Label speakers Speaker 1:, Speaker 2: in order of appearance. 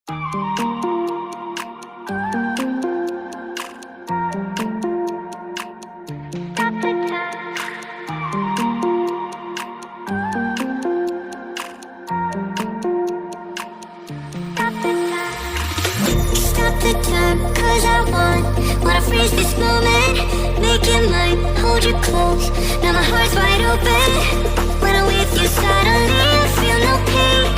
Speaker 1: The time, cause I wanna freeze this moment. Make it mine, hold you close. Now my heart's wide open. When I'm with you, suddenly I feel no pain.